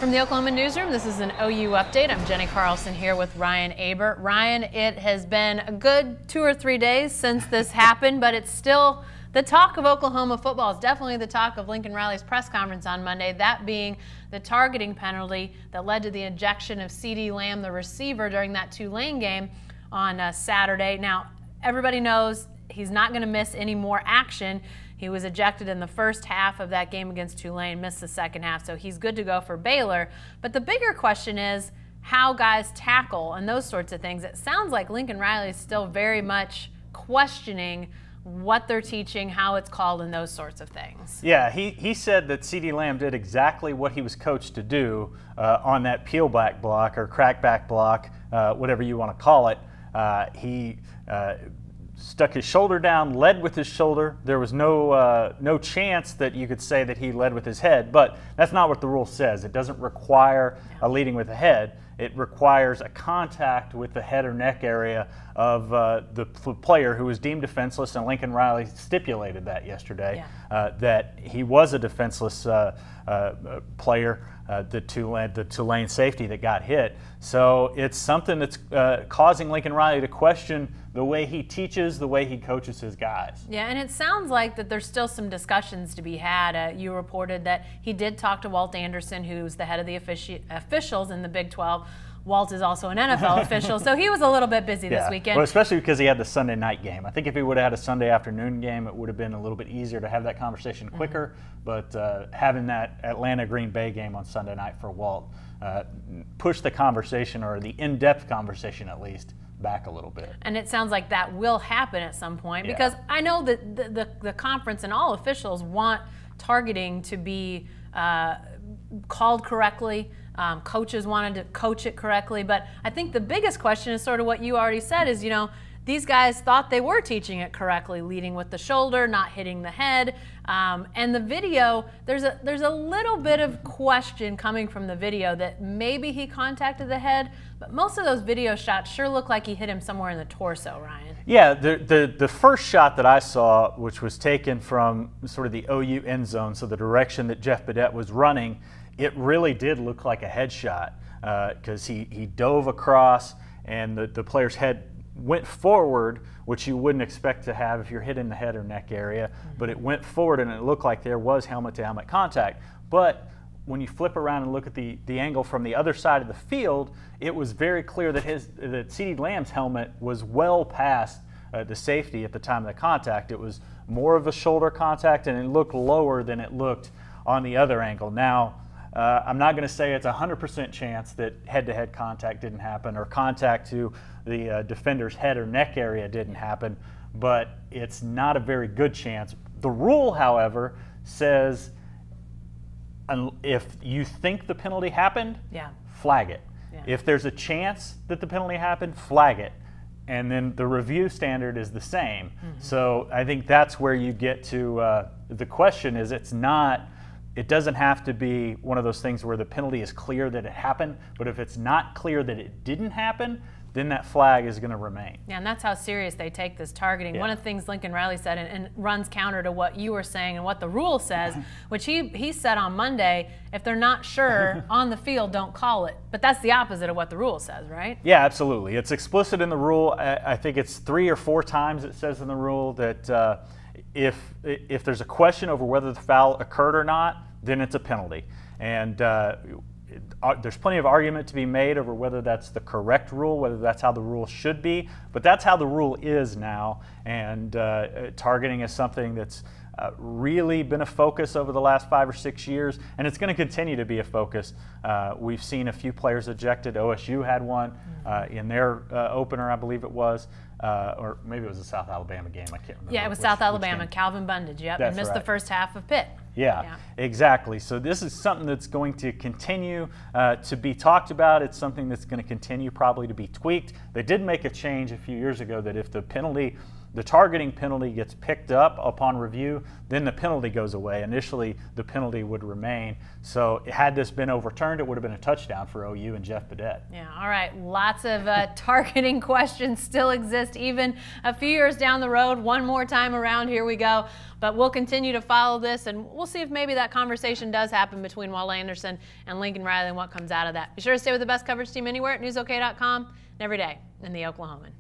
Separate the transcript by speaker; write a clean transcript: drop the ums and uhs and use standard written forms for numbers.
Speaker 1: From the Oklahoman newsroom, this is an OU update. I'm Jenny Carlson here with Ryan Aber. Ryan, it has been a good 2 or 3 days since this happened, but it's still the talk of Oklahoma football. It's definitely the talk of Lincoln Riley's press conference on Monday, that being the targeting penalty that led to the ejection of CeeDee Lamb, the receiver, during that Tulane game on Saturday. Now, everybody knows he's not going to miss any more action. He was ejected in the first half of that game against Tulane, missed the second half, so he's good to go for Baylor. But the bigger question is how guys tackle and those sorts of things. It sounds like Lincoln Riley is still very much questioning what they're teaching, how it's called, and those sorts of things. Yeah,
Speaker 2: he said that CeeDee Lamb did exactly what he was coached to do on that peel back block or crack back block, whatever you want to call it. He stuck his shoulder down, led with his shoulder. There was no chance that you could say that he led with his head, but that's not what the rule says. It doesn't require a leading with the head. It requires a contact with the head or neck area of the player who was deemed defenseless, and Lincoln Riley stipulated that yesterday, that he was a defenseless player, the Tulane safety that got hit. So it's something that's causing Lincoln Riley to question the way he teaches, the way he coaches his guys.
Speaker 1: Yeah, and it sounds like that there's still some discussions to be had. You reported that he did talk to Walt Anderson, who's the head of the officials in the Big 12. Walt is also an NFL official, so he was a little bit busy this weekend.
Speaker 2: Well, especially because he had the Sunday night game. I think if he would have had a Sunday afternoon game, it would have been a little bit easier to have that conversation quicker. But having that Atlanta-Green Bay game on Sunday night for Walt pushed the conversation, or the in-depth conversation at least, back a little bit.
Speaker 1: And it sounds like that will happen at some point, because I know that the conference and all officials want targeting to be called correctly. Coaches wanted to coach it correctly, but I think the biggest question is sort of what you already said is, you know, these guys thought they were teaching it correctly, leading with the shoulder, not hitting the head. And the video, there's a little bit of question coming from the video that maybe he contacted the head, but most of those video shots sure look like he hit him somewhere in the torso, Ryan.
Speaker 2: Yeah, the first shot that I saw, which was taken from sort of the OU end zone, so the direction that Jeff Badette was running, it really did look like a headshot, because he dove across and the player's head went forward, which you wouldn't expect to have if you're hit in the head or neck area, but it went forward and it looked like there was helmet-to-helmet contact. But when you flip around and look at the angle from the other side of the field, it was very clear that CeeDee Lamb's helmet was well past the safety at the time of the contact. It was more of a shoulder contact, and it looked lower than it looked on the other angle. Now, I'm not going to say it's a 100% chance that head-to-head contact didn't happen, or contact to the defender's head or neck area didn't happen, but it's not a very good chance. The rule, however, says if you think the penalty happened, flag it. If there's a chance that the penalty happened, flag it. And then the review standard is the same. So I think that's where you get to the question is, it doesn't have to be one of those things where the penalty is clear that it happened, but if it's not clear that it didn't happen, then that flag is going to remain.
Speaker 1: Yeah, and that's how serious they take this targeting. One of the things Lincoln Riley said, and runs counter to what you were saying and what the rule says, which he said on Monday, if they're not sure on the field, don't call it. But that's the opposite of what the rule says, right?
Speaker 2: Yeah, absolutely. It's explicit in the rule. I think it's 3 or 4 times it says in the rule that if there's a question over whether the foul occurred or not, then it's a penalty. And there's plenty of argument to be made over whether that's the correct rule, whether that's how the rule should be, but that's how the rule is now. And targeting is something that's really been a focus over the last 5 or 6 years, and it's going to continue to be a focus. We've seen a few players ejected. OSU had one in their opener, I believe it was, or maybe it was a South Alabama game. I can't remember.
Speaker 1: Yeah, it was South Alabama. Calvin Bundage, and missed the first half of Pitt.
Speaker 2: Yeah, exactly. So this is something that's going to continue to be talked about. It's something that's going to continue probably to be tweaked. They did make a change a few years ago that if the penalty the targeting penalty gets picked up upon review, then the penalty goes away. Initially, the penalty would remain. So had this been overturned, it would have been a touchdown for OU and Jeff Badette.
Speaker 1: Yeah, all right. Lots of targeting questions still exist even a few years down the road. One more time around, here we go. But we'll continue to follow this, and we'll see if maybe that conversation does happen between Walt Anderson and Lincoln Riley and what comes out of that. Be sure to stay with the best coverage team anywhere at newsok.com and every day in the Oklahoman.